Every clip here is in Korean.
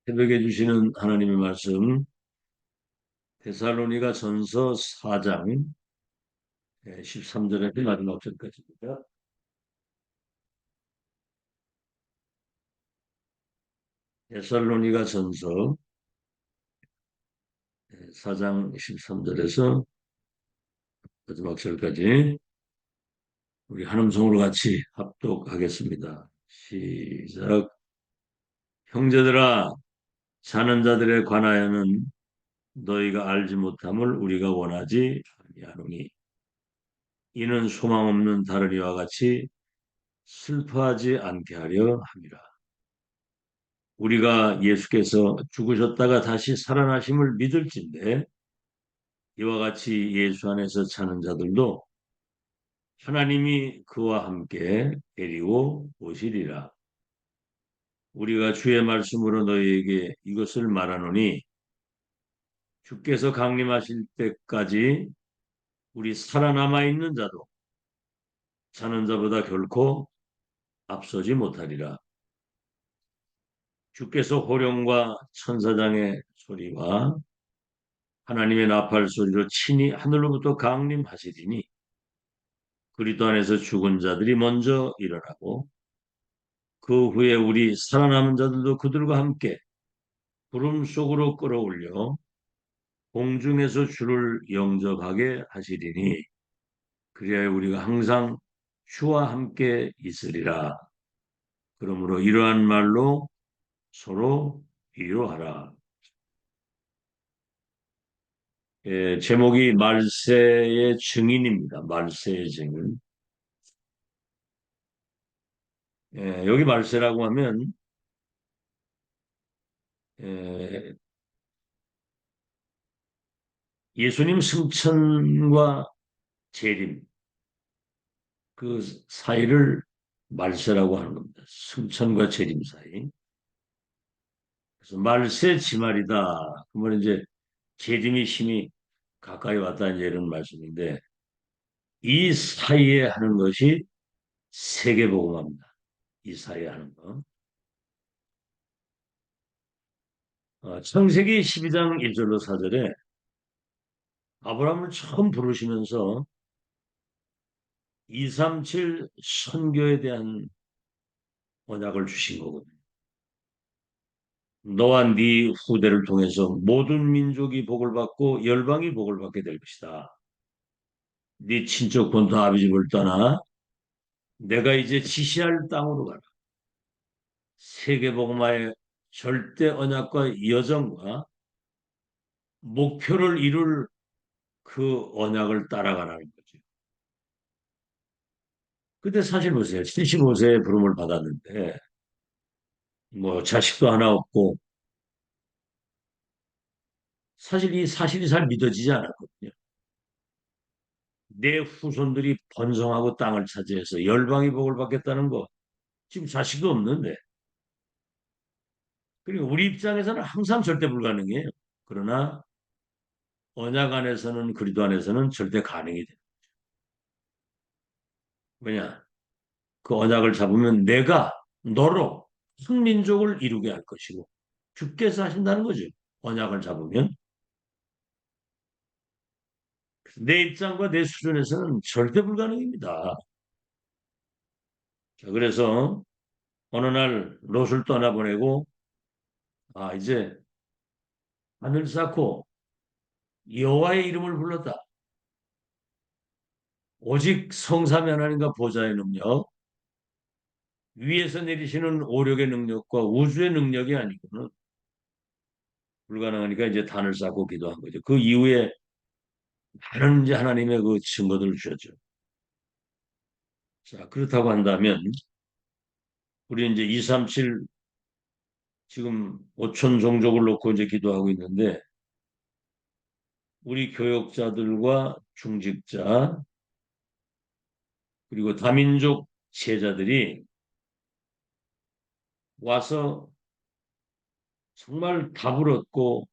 새벽에 주시는 하나님의 말씀, 데살로니가 전서 4장 13절에서 마지막 절까지입니다. 데살로니가 전서 4장 13절에서 마지막 절까지 우리 한 음성으로 같이 합독하겠습니다. 시작. 형제들아, 자는 자들에 관하여는 너희가 알지 못함을 우리가 원하지 아니하노니 이는 소망 없는 다르니와 같이 슬퍼하지 않게 하려 함이라. 우리가 예수께서 죽으셨다가 다시 살아나심을 믿을진대 이와 같이 예수 안에서 사는 자들도 하나님이 그와 함께 데리고 오시리라. 우리가 주의 말씀으로 너희에게 이것을 말하노니 주께서 강림하실 때까지 우리 살아남아 있는 자도 자는 자보다 결코 앞서지 못하리라. 주께서 호령과 천사장의 소리와 하나님의 나팔 소리로 친히 하늘로부터 강림하시리니 그리스도 안에서 죽은 자들이 먼저 일어나고 그 후에 우리 살아남은 자들도 그들과 함께 구름 속으로 끌어올려 공중에서 주를 영접하게 하시리니 그리하여 우리가 항상 주와 함께 있으리라. 그러므로 이러한 말로 서로 위로하라. 제목이 말세의 증인입니다. 말세의 증인. 여기 말세라고 하면 에, 예수님 승천과 재림 그 사이를 말세라고 하는 겁니다. 승천과 재림 사이. 그래서 말세 지말이다. 그러면 이제 재림이 심히 가까이 왔다 이제 이런 말씀인데 이 사이에 하는 것이 세계복음화입니다. 이 사이에 하는 거. 창세기 12장 1절로 4절에 아브라함을 처음 부르시면서 237 선교에 대한 언약을 주신 거거든요. 너와 네 후대를 통해서 모든 민족이 복을 받고 열방이 복을 받게 될 것이다. 네 친척 본토 아비 집을 떠나 내가 이제 지시할 땅으로 가라. 세계복음화의 절대 언약과 여정과 목표를 이룰 그 언약을 따라가라는 거죠. 근데 사실 보세요. 75세에 부름을 받았는데 뭐 자식도 하나 없고 사실 이 사실이 잘 믿어지지 않았거든요. 내 후손들이 번성하고 땅을 차지해서 열방이 복을 받겠다는 거 지금 자식도 없는데 그리고 우리 입장에서는 항상 절대 불가능해요. 그러나 언약 안에서는 그리스도 안에서는 절대 가능이 돼요. 왜냐? 그 언약을 잡으면 내가 너로 한 민족을 이루게 할 것이고 주께서 하신다는 거죠. 언약을 잡으면 내 입장과 내 수준에서는 절대 불가능입니다. 자, 그래서 어느 날 롯을 떠나보내고 이제 하늘 쌓고 여호와의 이름을 불렀다. 오직 성삼위 하나님과 보좌의 능력, 위에서 내리시는 오력의 능력과 우주의 능력이 아니고는 불가능하니까 이제 단을 쌓고 기도한 거죠. 그 이후에 많은 이제 하나님의 그 증거들을 주셨죠. 자, 그렇다고 한다면 우리 이제 237 지금 5천 종족을 놓고 이제 기도하고 있는데 우리 교역자들과 중직자 그리고 다민족 제자들이 와서 정말 답을 얻고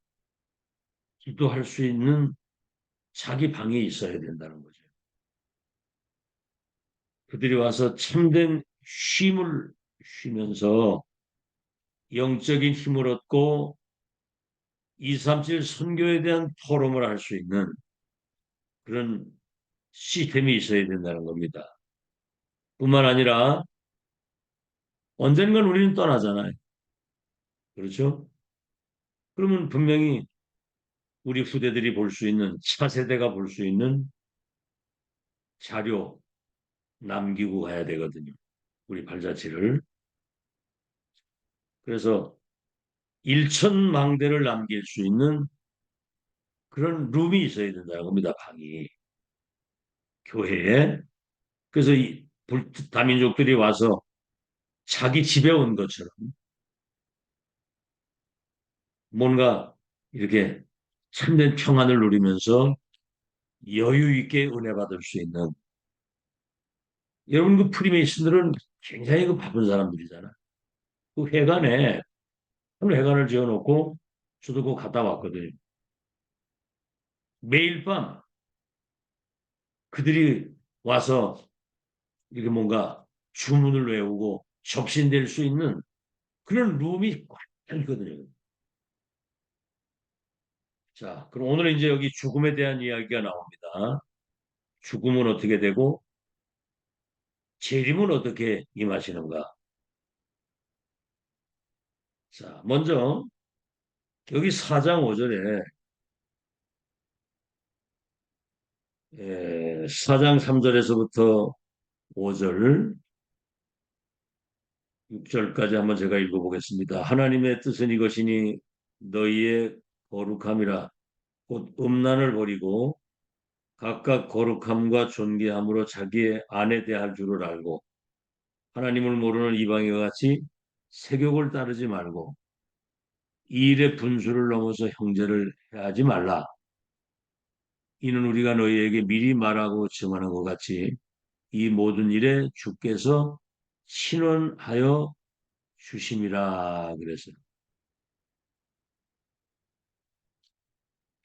기도할 수 있는 자기 방이 있어야 된다는 거죠. 그들이 와서 참된 쉼을 쉬면서 영적인 힘을 얻고 237 선교에 대한 포럼을 할 수 있는 그런 시스템이 있어야 된다는 겁니다. 뿐만 아니라 언젠간 우리는 떠나잖아요. 그렇죠? 그러면 분명히 우리 후대들이 볼 수 있는, 차세대가 볼 수 있는 자료 남기고 가야 되거든요. 우리 발자취를. 그래서 일천망대를 남길 수 있는 그런 룸이 있어야 된다는 겁니다. 방이. 교회에. 그래서 이 다민족들이 와서 자기 집에 온 것처럼 뭔가 이렇게 참된 평안을 누리면서 여유 있게 은혜 받을 수 있는 여러분 그 프리메이슨들은 굉장히 그 바쁜 사람들이잖아. 그 회관에 한 회관을 지어놓고 저도 그거 갔다 왔거든요. 매일 밤 그들이 와서 이렇게 뭔가 주문을 외우고 접신될 수 있는 그런 룸이 꽉 있거든요. 자, 그럼 오늘은 이제 여기 죽음에 대한 이야기가 나옵니다. 죽음은 어떻게 되고 재림은 어떻게 임하시는가? 자, 먼저 여기 4장 5절에 4장 3절에서부터 5절, 6절까지 한번 제가 읽어보겠습니다. 하나님의 뜻은 이것이니 너희의 거룩함이라 곧 음란을 버리고 각각 거룩함과 존귀함으로 자기의 아내 대할 줄을 알고 하나님을 모르는 이방인과 같이 세욕을 따르지 말고 이 일의 분수를 넘어서 형제를 해하지 말라. 이는 우리가 너희에게 미리 말하고 증언한 것 같이 이 모든 일에 주께서 신원하여 주심이라 그랬어요.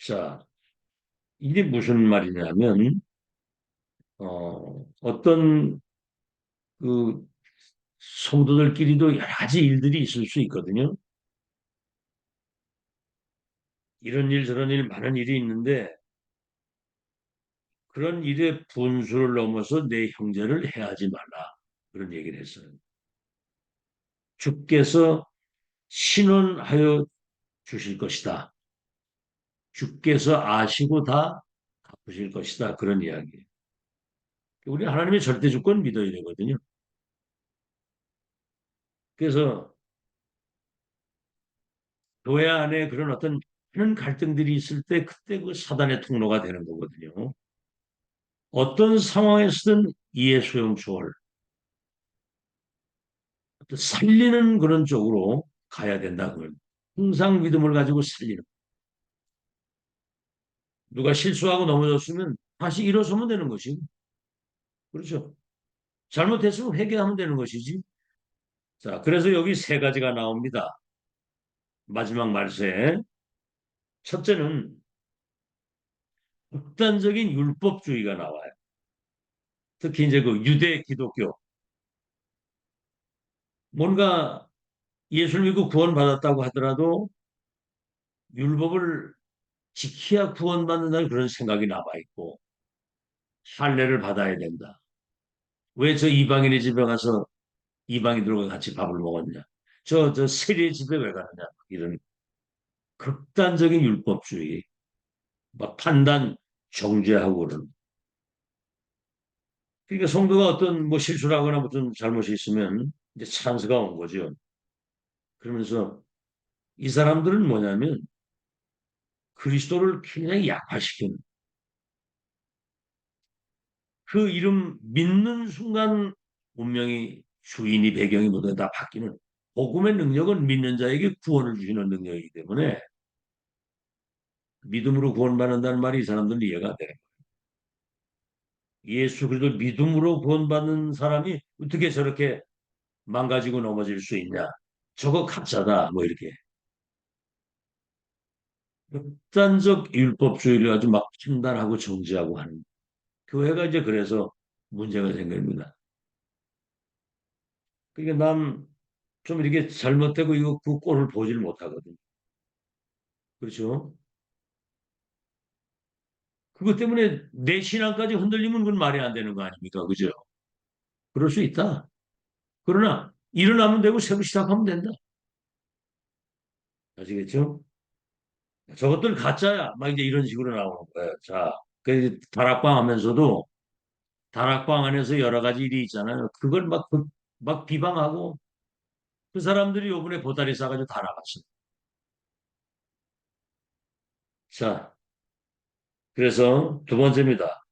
자, 이게 무슨 말이냐면 어떤 그 성도들끼리도 여러 가지 일들이 있을 수 있거든요. 이런 일 저런 일 많은 일이 있는데 그런 일의 분수를 넘어서 내 형제를 해하지 말라. 그런 얘기를 했어요. 주께서 신원하여 주실 것이다. 주께서 아시고 다 갚으실 것이다. 그런 이야기예요. 우리 하나님의 절대 주권 믿어야 되거든요. 그래서 교회 안에 그런 어떤 그런 갈등들이 있을 때 그때 그 사단의 통로가 되는 거거든요. 어떤 상황에서든 이해 수용 초월, 살리는 그런 쪽으로 가야 된다. 그걸. 항상 믿음을 가지고 살리는. 누가 실수하고 넘어졌으면 다시 일어서면 되는 것이고. 그렇죠. 잘못했으면 회개하면 되는 것이지. 자, 그래서 여기 세 가지가 나옵니다. 마지막 말세. 첫째는 극단적인 율법주의가 나와요. 특히 이제 그 유대 기독교. 뭔가 예수를 믿고 구원받았다고 하더라도 율법을 지켜야 구원받는다는 그런 생각이 남아있고, 할례를 받아야 된다. 왜 저 이방인의 집에 가서 이방인들과 같이 밥을 먹었냐? 저 세리의 집에 왜 가느냐? 이런 극단적인 율법주의, 막 판단, 정죄하고는. 그러니까 성도가 어떤 뭐 실수를 하거나 무슨 잘못이 있으면 이제 찬스가 온 거죠. 그러면서 이 사람들은 뭐냐면 그리스도를 굉장히 약화시키는 그 이름 믿는 순간 운명이 주인이 배경이 모두 다 바뀌는 복음의 능력은 믿는 자에게 구원을 주시는 능력이기 때문에 믿음으로 구원받는다는 말이 이 사람들은 이해가 안 돼. 예수 그리스도 믿음으로 구원받는 사람이 어떻게 저렇게 망가지고 넘어질 수 있냐? 저거 가짜다. 뭐 이렇게 극단적 율법주의를 아주 막 판단하고 정지하고 하는 교회가 이제 그래서 문제가 생깁니다. 그러니까 난 좀 이렇게 잘못되고 이거 그 꼴을 보질 못하거든요. 그렇죠? 그것 때문에 내 신앙까지 흔들리면 그건 말이 안 되는 거 아닙니까? 그죠? 그럴 수 있다. 그러나 일어나면 되고 새로 시작하면 된다. 아시겠죠? 저것들 가짜야. 막 이제 이런 식으로 나오는 거예요. 자, 그 다락방 하면서도 다락방 안에서 여러 가지 일이 있잖아요. 그걸 막 비방하고 그 사람들이 요번에 보따리 싸가지고 다 나갔어요. 자, 그래서 두 번째입니다.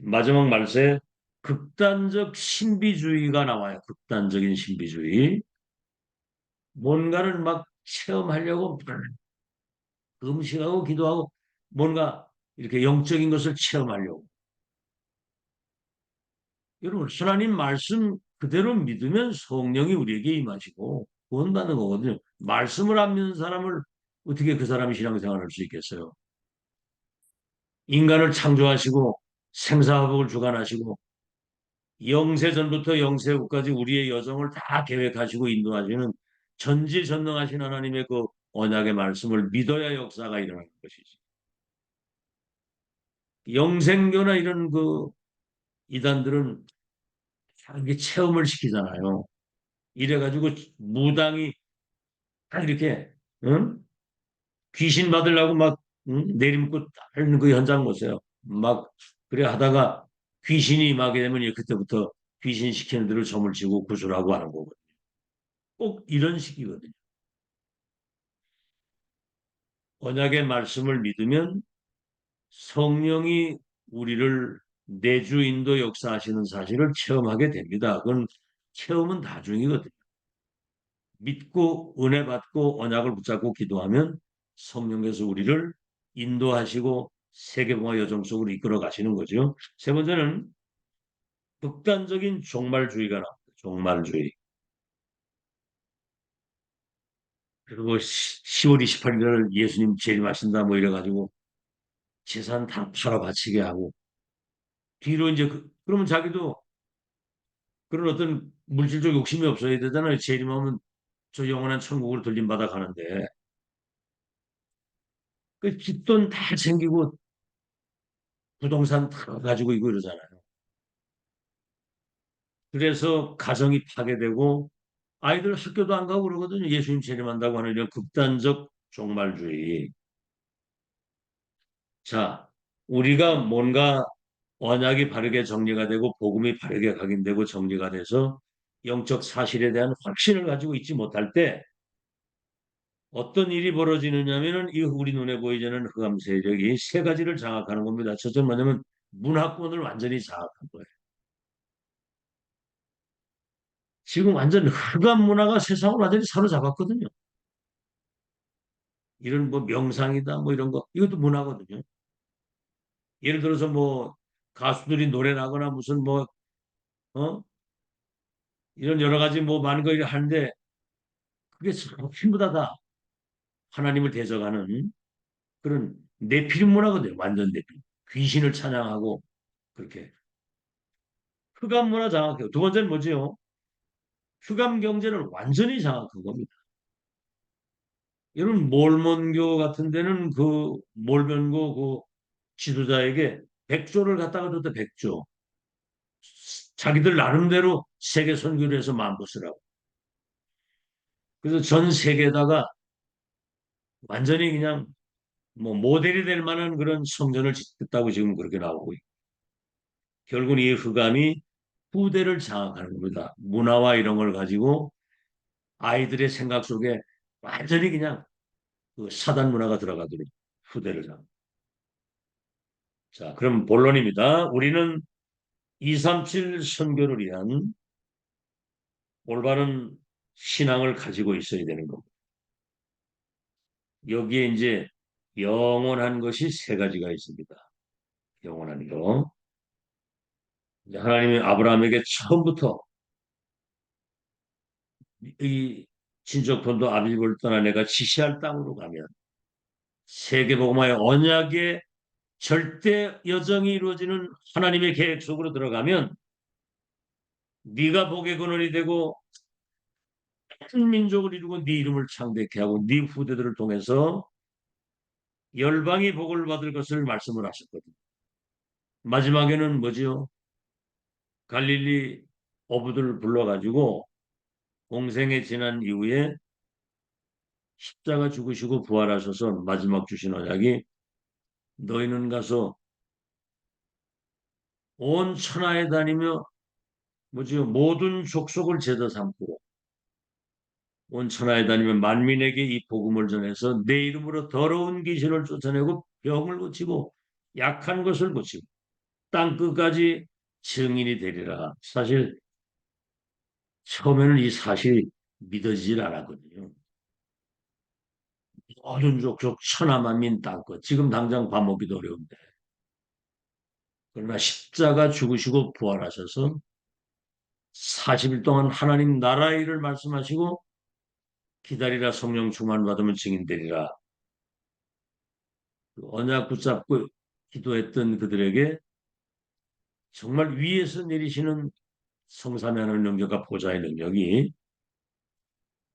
마지막 말세 극단적 신비주의가 나와요. 극단적인 신비주의. 뭔가를 막 체험하려고 음식하고 기도하고 뭔가 이렇게 영적인 것을 체험하려고. 여러분, 하나님 말씀 그대로 믿으면 성령이 우리에게 임하시고 구원받는 거거든요. 말씀을 안 믿는 사람을 어떻게 그 사람이 신앙생활을 할 수 있겠어요? 인간을 창조하시고 생사화복을 주관하시고 영세전부터 영세후까지 우리의 여정을 다 계획하시고 인도하시는 전지전능하신 하나님의 그 언약의 말씀을 믿어야 역사가 일어나는 것이지. 영생교나 이런 그 이단들은 이게 체험을 시키잖아요. 이래가지고 무당이 딱 이렇게 응? 귀신 받으려고 막 내림고 따르는 그 현장 보세요. 막 그래 하다가 귀신이 임하게 되면 이제 그때부터 귀신 시키는 대로 점을 치고 구슬하고 하는 거거든요. 꼭 이런 식이거든요. 언약의 말씀을 믿으면 성령이 우리를 내주 인도 역사하시는 사실을 체험하게 됩니다. 그건 체험은 나중이거든요. 믿고 은혜 받고 언약을 붙잡고 기도하면 성령께서 우리를 인도하시고 세계봉화 여정 속으로 이끌어 가시는 거죠. 세 번째는 극단적인 종말주의가 나옵니다. 종말주의. 그리고 10월 28일 날 예수님 재림하신다 뭐 이래가지고 재산 다 팔아 바치게 하고 뒤로 이제 그러면 자기도 그런 어떤 물질적 욕심이 없어야 되잖아요. 재림하면 저 영원한 천국으로 들림받아 가는데 그 뒷돈 다 챙기고 부동산 다 가지고 이거 이러잖아요. 그래서 가정이 파괴되고 아이들 학교도 안 가고 그러거든요. 예수님 재림한다고 하는 이런 극단적 종말주의. 자, 우리가 뭔가 언약이 바르게 정리가 되고 복음이 바르게 각인되고 정리가 돼서 영적 사실에 대한 확신을 가지고 있지 못할 때 어떤 일이 벌어지느냐면은 이 우리 눈에 보이지 않는 흑암 세력이 세 가지를 장악하는 겁니다. 첫째 뭐냐면 문화권을 완전히 장악한 거예요. 지금 완전 흑암 문화가 세상을 완전히 사로잡았거든요. 이런 뭐 명상이다 뭐 이런 거 이것도 문화거든요. 예를 들어서 뭐 가수들이 노래 나거나 무슨 뭐 어? 이런 여러 가지 뭐 많은 걸 하는데 그게 전부 다 하나님을 대적하는 그런 네피림 문화거든요. 완전 네피림. 귀신을 찬양하고 그렇게 흑암 문화 장악해요. 두 번째는 뭐지요? 흑암 경제를 완전히 장악한 겁니다. 여러분 몰몬교 같은 데는 그 몰변고 그 지도자에게 100조를 갖다가 줬대 100조. 자기들 나름대로 세계 선교를 해서 마음껏 쓰라고. 그래서 전 세계에다가 완전히 그냥 뭐 모델이 될 만한 그런 성전을 짓겠다고 지금 그렇게 나오고 있고. 결국은 이 흑암이 후대를 장악하는 겁니다. 문화와 이런 걸 가지고 아이들의 생각 속에 완전히 그냥 그 사단 문화가 들어가도록 후대를 장악. 자, 그럼 본론입니다. 우리는 237 선교를 위한 올바른 신앙을 가지고 있어야 되는 겁니다. 여기에 이제 영원한 것이 세 가지가 있습니다. 영원한 거. 하나님이 아브라함에게 처음부터 이 친척본도 아비집을 떠나 내가 지시할 땅으로 가면 세계복음화의 언약의 절대 여정이 이루어지는 하나님의 계획 속으로 들어가면 네가 복의 근원이 되고 큰 민족을 이루고 네 이름을 창대케 하고 네 후대들을 통해서 열방이 복을 받을 것을 말씀을 하셨거든요. 마지막에는 뭐지요? 갈릴리 어부들을 불러가지고 공생에 지난 이후에 십자가 죽으시고 부활하셔서 마지막 주신 언약이 너희는 가서 온 천하에 다니며 뭐지요? 모든 족속을 제자 삼고 온 천하에 다니며 만민에게 이 복음을 전해서 내 이름으로 더러운 귀신을 쫓아내고 병을 고치고 약한 것을 고치고 땅 끝까지 증인이 되리라. 사실 처음에는 이 사실이 믿어지질 않았거든요. 모든 족속 천하만민 땅끝. 지금 당장 밥 먹기도 어려운데. 그러나 십자가 죽으시고 부활하셔서 40일 동안 하나님 나라의 일을 말씀하시고 기다리라 성령 충만 받으면 증인되리라. 그 언약 붙잡고 기도했던 그들에게 정말 위에서 내리시는 성삼위 하나님 능력과 보좌의 능력이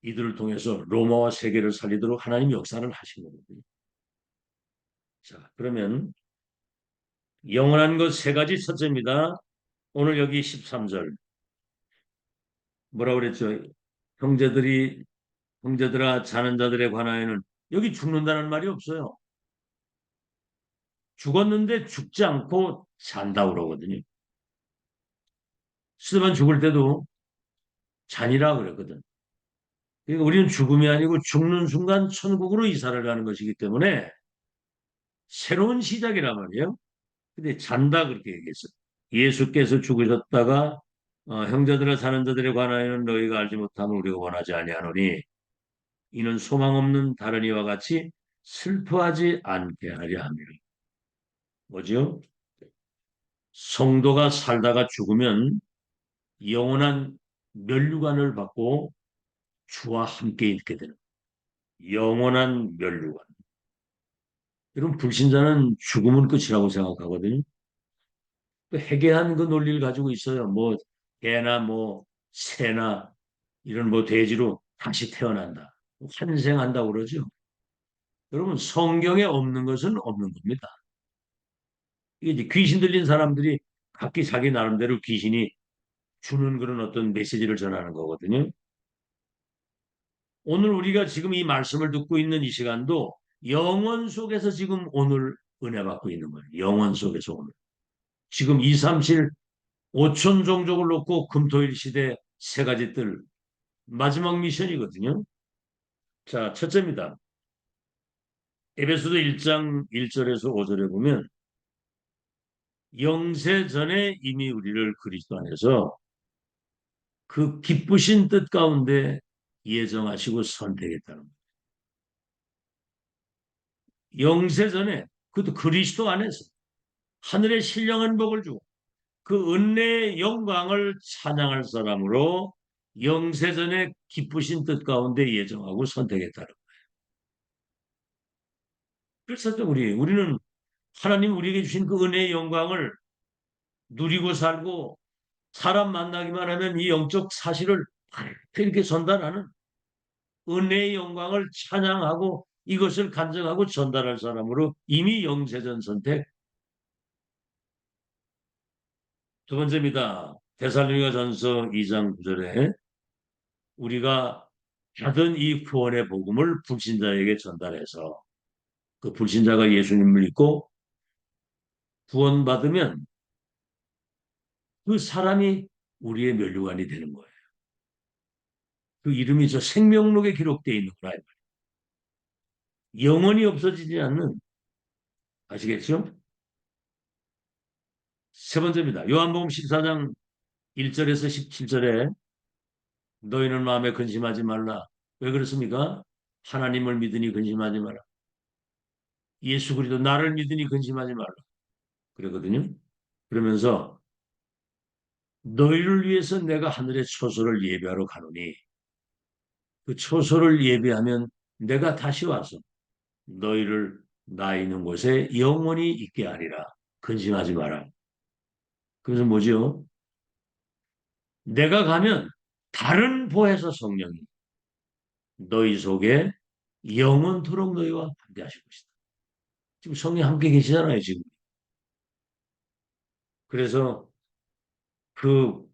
이들을 통해서 로마와 세계를 살리도록 하나님 역사를 하신 거거든요. 자, 그러면 영원한 것 세 가지 첫째입니다. 오늘 여기 13절 뭐라고 그랬죠? 형제들이 형제들아 자는 자들에 관하여는 여기 죽는다는 말이 없어요. 죽었는데 죽지 않고 잔다 그러거든요. 스테반 죽을 때도 잔이라 그랬거든. 그러니까 우리는 죽음이 아니고 죽는 순간 천국으로 이사를 가는 것이기 때문에 새로운 시작이란 말이에요. 근데 잔다 그렇게 얘기했어요. 예수께서 죽으셨다가 형제들아 사는 자들에 관하여는 너희가 알지 못함을 우리가 원하지 아니하노니 이는 소망 없는 다른 이와 같이 슬퍼하지 않게 하려 함이라. 뭐죠? 성도가 살다가 죽으면 영원한 면류관을 받고 주와 함께 있게 되는 영원한 면류관. 이런 불신자는 죽음은 끝이라고 생각하거든요. 또 해괴한 그 논리를 가지고 있어요. 뭐 개나 뭐 새나 이런 뭐 돼지로 다시 태어난다. 환생한다고 그러죠. 여러분 성경에 없는 것은 없는 겁니다. 이게 이제 귀신 들린 사람들이 각기 자기 나름대로 귀신이 주는 그런 어떤 메시지를 전하는 거거든요. 오늘 우리가 지금 이 말씀을 듣고 있는 이 시간도 영원 속에서 지금 오늘 은혜 받고 있는 거예요. 영원 속에서 오늘. 지금 2, 3, 7, 5천 종족을 놓고 금토일 시대 세 가지 뜰 마지막 미션이거든요. 자, 첫째입니다. 에베소서 1장 1절에서 5절에 보면 영세 전에 이미 우리를 그리스도 안에서 그 기쁘신 뜻 가운데 예정하시고 선택했다는 거예요. 영세 전에 그것도 그리스도 안에서 하늘의 신령한 복을 주고 그 은혜의 영광을 찬양할 사람으로 영세전에 기쁘신 뜻 가운데 예정하고 선택했다는 거예요. 그래서 우리는 하나님 우리에게 주신 그 은혜의 영광을 누리고 살고 사람 만나기만 하면 이 영적 사실을 이렇게 전달하는 은혜의 영광을 찬양하고 이것을 간증하고 전달할 사람으로 이미 영세전 선택. 두 번째입니다. 데살로니가 전서 2장 9절에 우리가 받은 이 구원의 복음을 불신자에게 전달해서 그 불신자가 예수님을 믿고 구원받으면 그 사람이 우리의 면류관이 되는 거예요. 그 이름이 저 생명록에 기록되어 있는 거예요. 영원히 없어지지 않는 아시겠죠? 세 번째입니다. 요한복음 14장 1절에서 17절에 너희는 마음에 근심하지 말라. 왜 그렇습니까? 하나님을 믿으니 근심하지 마라. 예수 그리스도 나를 믿으니 근심하지 말라. 그러거든요. 그러면서 너희를 위해서 내가 하늘의 초소를 예배하러 가노니 그 초소를 예배하면 내가 다시 와서 너희를 나 있는 곳에 영원히 있게 하리라. 근심하지 마라. 그래서 뭐죠? 내가 가면 다른 보혜사 성령이 너희 속에 영원토록 너희와 함께 하실 것이다. 지금 성령 함께 계시잖아요, 지금. 그래서 그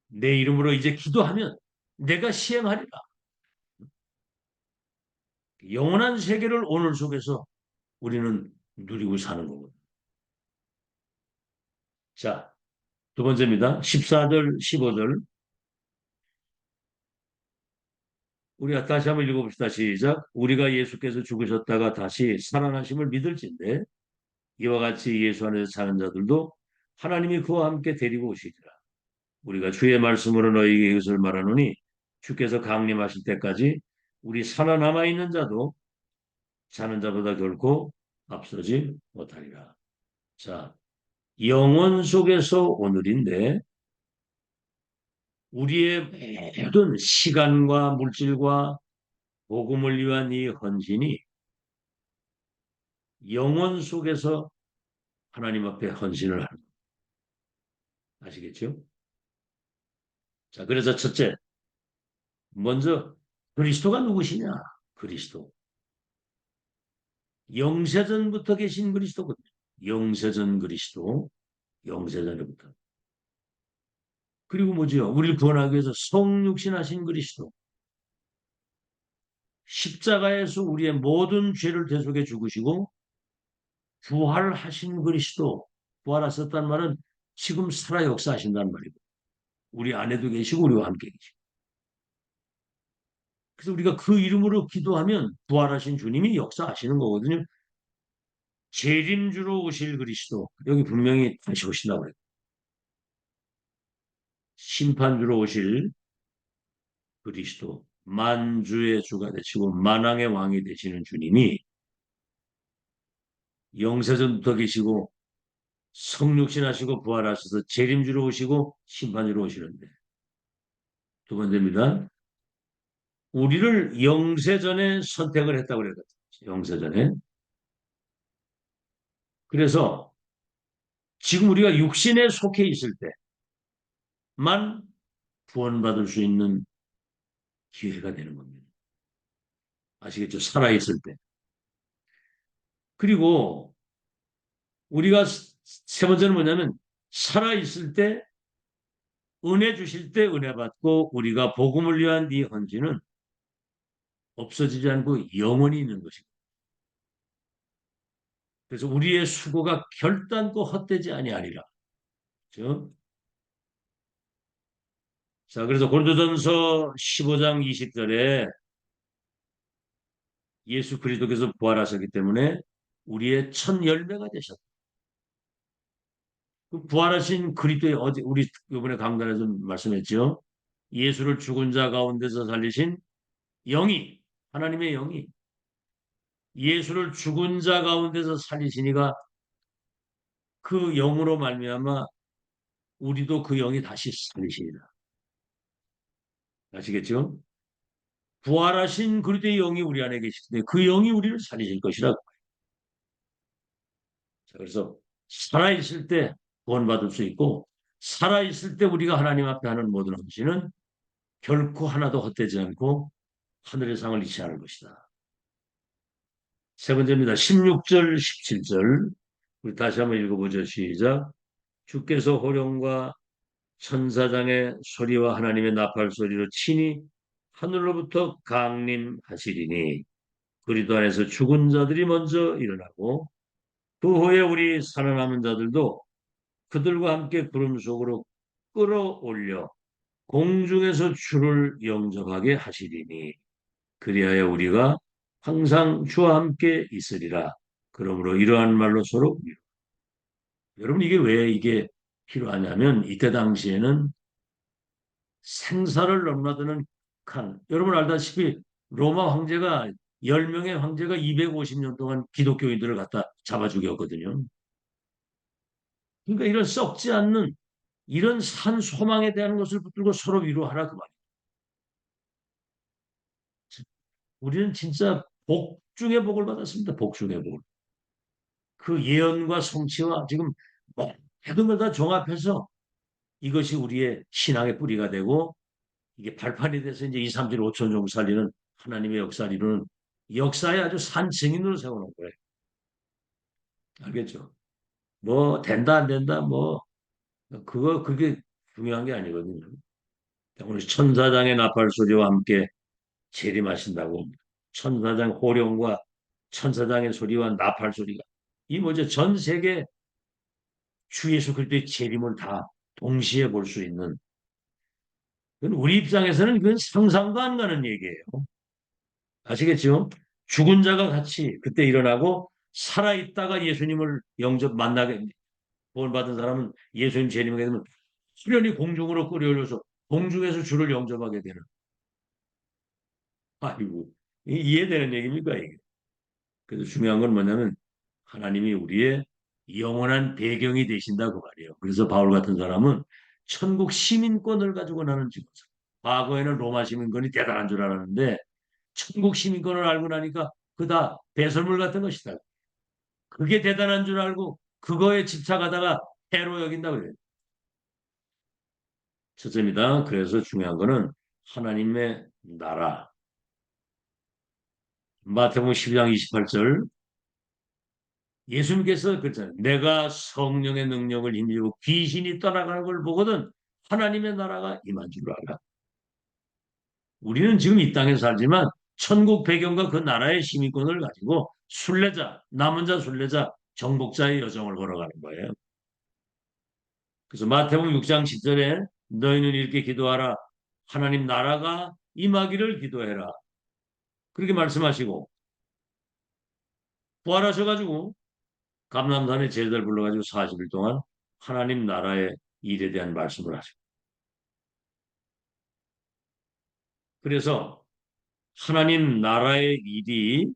내 이름으로 이제 기도하면 내가 시행하리라. 영원한 세계를 오늘 속에서 우리는 누리고 사는 거거든요. 자, 두 번째입니다. 14절, 15절. 우리가 다시 한번 읽어봅시다. 시작. 우리가 예수께서 죽으셨다가 다시 살아나심을 믿을진데 이와 같이 예수 안에서 사는 자들도 하나님이 그와 함께 데리고 오시리라. 우리가 주의 말씀으로 너희에게 이것을 말하노니 주께서 강림하실 때까지 우리 살아남아 있는 자도 사는 자보다 결코 앞서지 못하리라. 자, 영혼 속에서 오늘인데 우리의 모든 시간과 물질과 복음을 위한 이 헌신이 영혼 속에서 하나님 앞에 헌신을 하는 거 아시겠죠? 자, 그래서 첫째, 먼저 그리스도가 누구시냐? 그리스도. 영세전부터 계신 그리스도거든요. 영세전 그리스도, 영세전부터. 그리고 뭐지요? 우리를 구원하기 위해서 성육신하신 그리스도. 십자가에서 우리의 모든 죄를 대속해 죽으시고 부활하신 그리스도. 부활하셨다는 말은 지금 살아 역사하신다는 말이고 우리 안에도 계시고 우리와 함께 계시고. 그래서 우리가 그 이름으로 기도하면 부활하신 주님이 역사하시는 거거든요. 재림주로 오실 그리스도. 여기 분명히 다시 오신다고 그래요. 심판주로 오실 그리스도. 만주의 주가 되시고 만왕의 왕이 되시는 주님이 영세전부터 계시고 성육신하시고 부활하셔서 재림주로 오시고 심판주로 오시는데 두 번째입니다. 우리를 영세전에 선택을 했다고 그랬거든요. 영세전에. 그래서 지금 우리가 육신에 속해 있을 때만 구원받을 수 있는 기회가 되는 겁니다. 아시겠죠? 살아있을 때. 그리고 우리가 세 번째는 뭐냐면 살아있을 때 은혜 주실 때 은혜 받고 우리가 복음을 위한 이 헌신은 없어지지 않고 영원히 있는 것입니다. 그래서 우리의 수고가 결단코 헛되지 아니하리라. 그렇죠? 자, 그래서 고린도전서 15장 20절에 예수 그리스도께서 부활하셨기 때문에 우리의 첫 열매가 되셨다. 그 부활하신 그리스도의 어제 우리 이번에 강단에서 말씀했죠. 예수를 죽은 자 가운데서 살리신 영이 하나님의 영이 예수를 죽은 자 가운데서 살리시니가 그 영으로 말미암아 우리도 그 영이 다시 살리시리라. 아시겠죠? 부활하신 그리스도의 영이 우리 안에 계시는데 그 영이 우리를 살리실 것이라. 자, 그래서 살아있을 때 구원받을 수 있고 살아있을 때 우리가 하나님 앞에 하는 모든 헌신은 결코 하나도 헛되지 않고 하늘의 상을 잃지 않을 것이다. 세 번째입니다. 16절, 17절. 우리 다시 한번 읽어보죠. 시작. 주께서 호령과 천사장의 소리와 하나님의 나팔 소리로 친히 하늘로부터 강림하시리니 그리스도 안에서 죽은 자들이 먼저 일어나고 그 후에 우리 살아남은 자들도 그들과 함께 구름 속으로 끌어올려 공중에서 주를 영접하게 하시리니 그리하여 우리가 항상 주와 함께 있으리라. 그러므로 이러한 말로 서로 여러분 이게 왜 이게 필요하냐면 이때 당시에는 생사를 넘나드는 칸. 여러분 알다시피 로마 황제가 10명의 황제가 250년 동안 기독교인들을 갖다 잡아 죽였거든요. 그러니까 이런 썩지 않는 이런 산 소망에 대한 것을 붙들고 서로 위로하라 그 말이에요. 우리는 진짜 복 중의 복을 받았습니다. 복 중의 복을. 그 예언과 성취와 지금 모든 걸 다 종합해서 이것이 우리의 신앙의 뿌리가 되고 이게 발판이 돼서 이제 2, 3일, 5천 정도 살리는 하나님의 역사를 이루는 역사의 아주 산 증인으로 세워놓은 거예요. 알겠죠? 뭐 된다 안 된다 뭐 그게 중요한 게 아니거든요. 오늘 천사장의 나팔 소리와 함께 재림하신다고 천사장 호령과 천사장의 소리와 나팔 소리가 이 뭐죠? 전 세계 주 예수 그리스도의 재림을 다 동시에 볼 수 있는 그건 우리 입장에서는 그건 상상도 안 가는 얘기예요. 아시겠죠? 죽은 자가 같이 그때 일어나고 살아있다가 예수님을 영접 만나게 구원받은 사람은 예수님 재림하게 되면 수련이 공중으로 끌어올려서 공중에서 주를 영접하게 되는. 아이고, 이해되는 얘기입니까, 이게? 그래서 중요한 건 뭐냐면 하나님이 우리의 영원한 배경이 되신다고 말이에요. 그래서 바울 같은 사람은 천국 시민권을 가지고 나는 지금 과거에는 로마 시민권이 대단한 줄 알았는데 천국 시민권을 알고 나니까 그다 배설물 같은 것이다. 그게 대단한 줄 알고 그거에 집착하다가 해로 여긴다고 그래요. 첫째입니다. 그래서 중요한 거는 하나님의 나라. 마태복음 12장 28절 예수님께서 그랬잖아요. 내가 성령의 능력을 힘입고 귀신이 떠나가는 걸 보거든 하나님의 나라가 임한 줄 알아. 우리는 지금 이 땅에 살지만 천국 배경과 그 나라의 시민권을 가지고 순례자, 남은 자 순례자, 정복자의 여정을 걸어가는 거예요. 그래서 마태복음 6장 10절에 너희는 이렇게 기도하라. 하나님 나라가 임하기를 기도해라. 그렇게 말씀하시고 부활하셔가지고 감람산에 제자들 불러가지고 40일 동안 하나님 나라의 일에 대한 말씀을 하시고 그래서 하나님 나라의 일이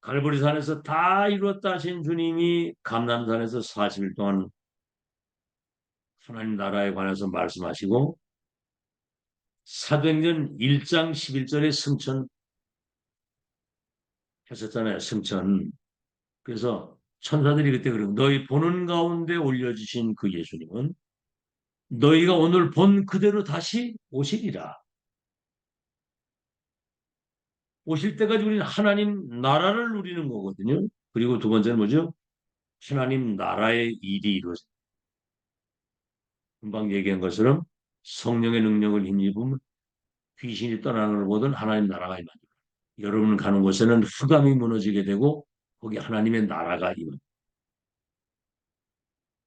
갈보리산에서 다 이루었다 하신 주님이 감람산에서 40일 동안 하나님 나라에 관해서 말씀하시고 사도행전 1장 11절에 승천하셨잖아요. 승천. 그래서 천사들이 그때 그러고 너희 보는 가운데 올려주신 그 예수님은 너희가 오늘 본 그대로 다시 오시리라. 오실 때까지 우리는 하나님 나라를 누리는 거거든요. 그리고 두 번째는 뭐죠? 하나님 나라의 일이 이루어져. 금방 얘기한 것처럼 성령의 능력을 힘입으면 귀신이 떠나는 걸 보던 하나님 나라가 임합니다. 여러분 가는 곳에는 흑암이 무너지게 되고 거기 하나님의 나라가 임합니다.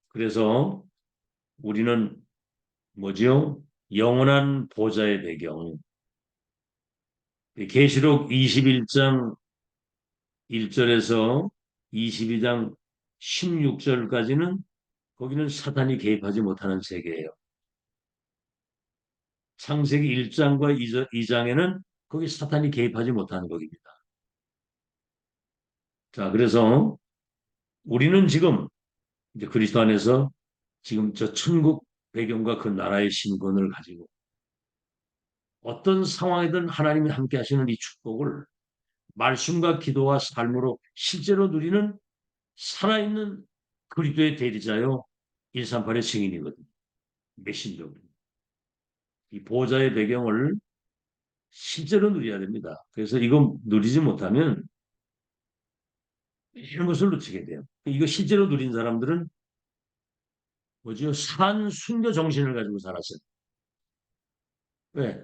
그래서 우리는 뭐죠? 영원한 보좌의 배경. 계시록 21장 1절에서 22장 16절까지는 거기는 사탄이 개입하지 못하는 세계예요. 창세기 1장과 2장에는 거기 사탄이 개입하지 못하는 거입니다. 자, 그래서 우리는 지금 이제 그리스도 안에서 지금 저 천국 배경과 그 나라의 신분을 가지고 어떤 상황이든 하나님이 함께 하시는 이 축복을 말씀과 기도와 삶으로 실제로 누리는 살아있는 그리스도의 대리자요 138의 증인이거든요. 메신저입니다. 이 보호자의 배경을 실제로 누려야 됩니다. 그래서 이거 누리지 못하면 이런 것을 놓치게 돼요. 이거 실제로 누린 사람들은 뭐죠? 산 순교 정신을 가지고 살았어요. 왜?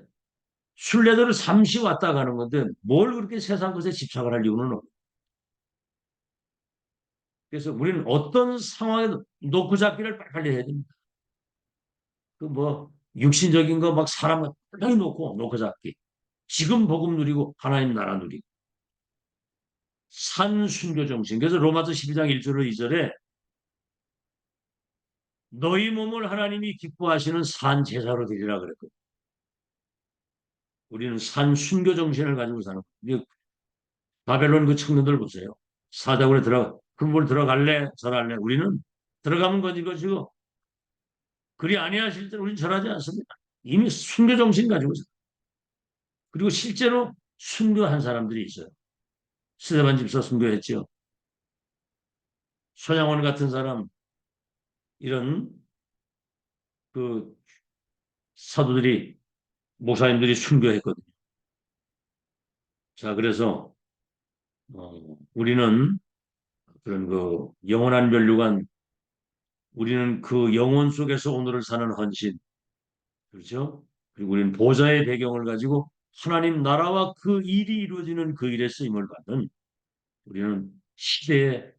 순례자를 잠시 왔다 가는 건데 뭘 그렇게 세상 것에 집착을 할 이유는 없어요. 그래서 우리는 어떤 상황에도 놓고 잡기를 빨리빨리 해야 됩니다. 그 뭐 육신적인 거 막 사람을 빨리 놓고 잡기. 지금 복음 누리고 하나님 나라 누리고. 산 순교 정신. 그래서 로마서 12장 1절로 2절에 너희 몸을 하나님이 기뻐하시는 산 제사로 드리라 그랬거든요. 우리는 산 순교 정신을 가지고 사는 거예요. 바벨론 그 청년들 보세요. 사자굴에 그럼 뭘 들어갈래? 절할래? 우리는 들어가면 거지 것이고 그리 아니하실 때는 우리는 절하지 않습니다. 이미 순교 정신 가지고 있어요. 그리고 실제로 순교한 사람들이 있어요. 스데반 집사 순교했죠. 손양원 같은 사람 이런 그 사도들이 목사님들이 순교했거든요. 자, 그래서 우리는 그런 그 영원한 면류관 우리는 그 영혼 속에서 오늘을 사는 헌신 그렇죠? 그리고 우리는 보좌의 배경을 가지고 하나님 나라와 그 일이 이루어지는 그 일에 쓰임을 받는 우리는 시대의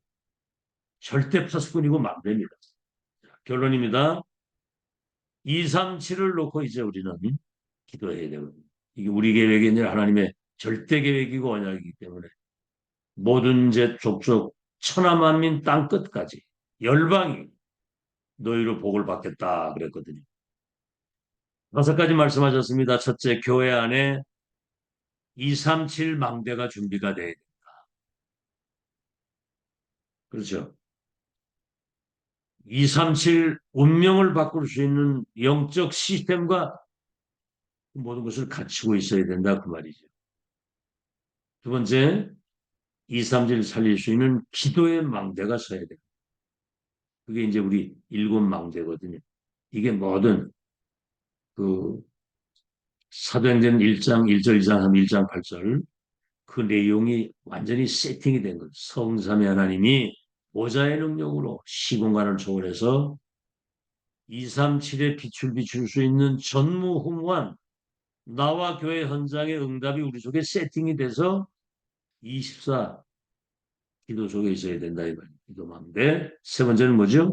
절대 파수꾼이고 망대입니다. 결론입니다. 237을 놓고 이제 우리는 기도해야 되거든요. 이게 우리 계획이 아니라 하나님의 절대 계획이고 언약이기 때문에 모든 제 족족 천하만민 땅 끝까지 열방이 너희로 복을 받겠다 그랬거든요. 5가지 말씀하셨습니다. 첫째, 교회 안에 237 망대가 준비가 돼야 돼. 그렇죠. 237 운명을 바꿀 수 있는 영적 시스템과 모든 것을 갖추고 있어야 된다 그 말이죠. 두 번째, 237을 살릴 수 있는 기도의 망대가 서야 돼. 그게 이제 우리 일곱 망대거든요. 이게 뭐든 그 사도행전 1장 1절, 2장 3, 1장 8절 그 내용이 완전히 세팅이 된 거죠. 성삼위 하나님이 보좌의 능력으로 시공간을 초월해서 237에 빛을 비출 수 있는 전무후무한 나와 교회 현장의 응답이 우리 속에 세팅이 돼서 24 기도 속에 있어야 된다 이 말이에요. 기도 망대. 세 번째는 뭐죠?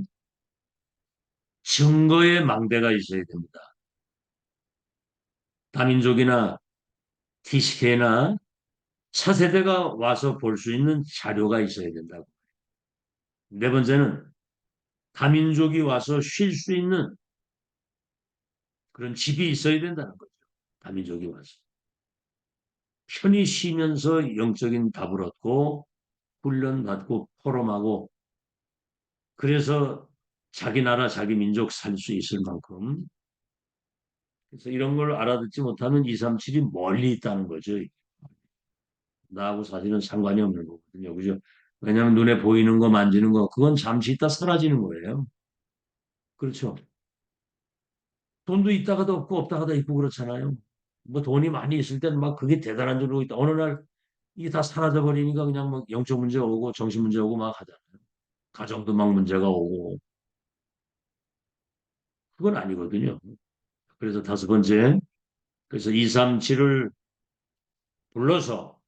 증거의 망대가 있어야 됩니다. 다민족이나 TCK나 차세대가 와서 볼 수 있는 자료가 있어야 된다고. 네 번째는 다민족이 와서 쉴 수 있는 그런 집이 있어야 된다는 거죠. 다민족이 와서. 편히 쉬면서 영적인 답을 얻고 훈련받고 포럼하고 그래서 자기 나라 자기 민족 살 수 있을 만큼 그래서 이런 걸 알아듣지 못하면 237이 멀리 있다는 거죠. 나하고 사실은 상관이 없는 거거든요. 그죠? 왜냐하면 눈에 보이는 거 만지는 거 그건 잠시 있다 사라지는 거예요. 그렇죠. 돈도 있다가도 없고 없다가도 있고 그렇잖아요. 뭐 돈이 많이 있을 때는 막 그게 대단한 줄 알고 있다. 어느 날 이게 다 사라져 버리니까 그냥 막 영적 문제 오고 정신 문제 오고 막 하잖아요. 가정도 막 문제가 오고 그건 아니거든요. 그래서 다섯 번째 그래서 237을 불러서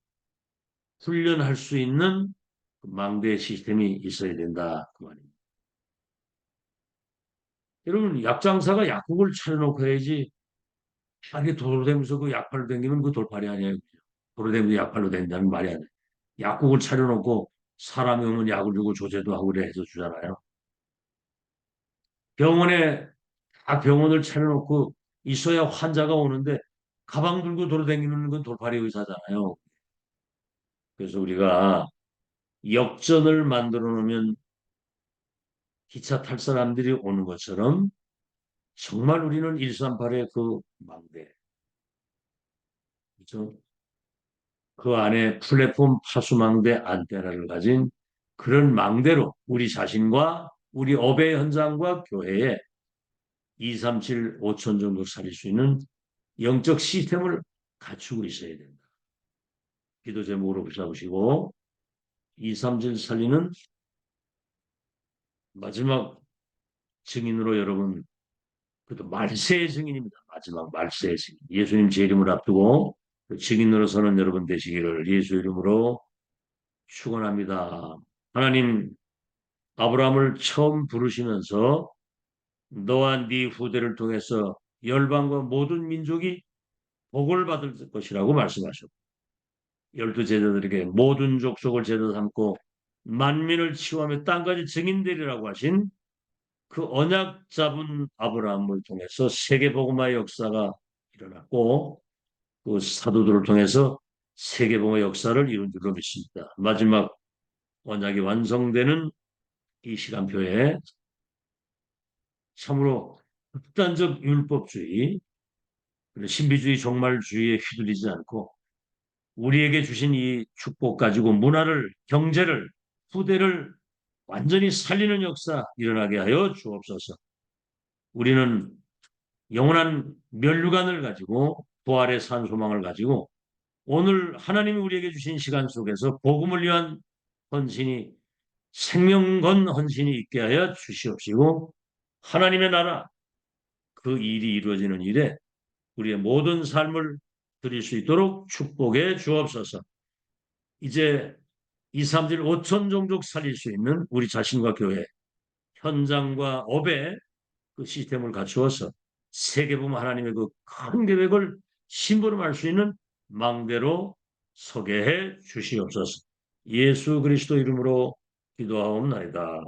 훈련할 수 있는 그 망대 시스템이 있어야 된다. 그 말입니다. 여러분, 약장사가 약국을 차려놓고 해야지, 자기 도로 다니면서 그 약팔로 다니면 그 돌팔이 아니에요. 도로 다니면서 약팔로 다닌다는 말이 아니에요. 약국을 차려놓고 사람이 오면 약을 주고 조제도 하고 그래 해서 주잖아요. 병원에, 다 병원을 차려놓고 있어야 환자가 오는데 가방 들고 돌아다니는 건 돌팔이 의사잖아요. 그래서 우리가 역전을 만들어 놓으면 기차 탈 사람들이 오는 것처럼 정말 우리는 138의 그 망대, 그죠? 그 안에 플랫폼 파수망대 안테나를 가진 그런 망대로 우리 자신과 우리 업의 현장과 교회에 237, 5천 정도 살릴 수 있는 영적 시스템을 갖추고 있어야 된다. 기도 제목으로 붙잡으시고 237 살리는 마지막 증인으로 여러분 그것도 말세의 증인입니다. 마지막 말세의 증인. 예수님 제 이름을 앞두고 그 증인으로서는 여러분 되시기를 예수 이름으로 축원합니다. 하나님 아브라함을 처음 부르시면서 너와 네 후대를 통해서 열방과 모든 민족이 복을 받을 것이라고 말씀하셨고 열두 제자들에게 모든 족속을 제자 삼고 만민을 치유하며 땅까지 증인되리라고 하신 그 언약 잡은 아브라함을 통해서 세계 복음화의 역사가 일어났고 그 사도들을 통해서 세계 복음화의 역사를 이룬 줄로 믿습니다. 마지막 언약이 완성되는 이 시간표에 참으로 극단적 율법주의, 신비주의, 종말주의에 휘둘리지 않고 우리에게 주신 이 축복 가지고 문화를, 경제를, 후대를 완전히 살리는 역사 일어나게 하여 주옵소서. 우리는 영원한 면류관을 가지고 부활의 산 소망을 가지고 오늘 하나님이 우리에게 주신 시간 속에서 복음을 위한 헌신이 생명 건 헌신이 있게 하여 주시옵시고 하나님의 나라 그 일이 이루어지는 일에 우리의 모든 삶을 드릴 수 있도록 축복해 주옵소서. 이제 2, 3일 5천 종족 살릴 수 있는 우리 자신과 교회 현장과 업에 그 시스템을 갖추어서 세계보험 하나님의 그 큰 계획을 심부름할 수 있는 망대로 서게 해 주시옵소서. 예수 그리스도 이름으로 기도하옵나이다.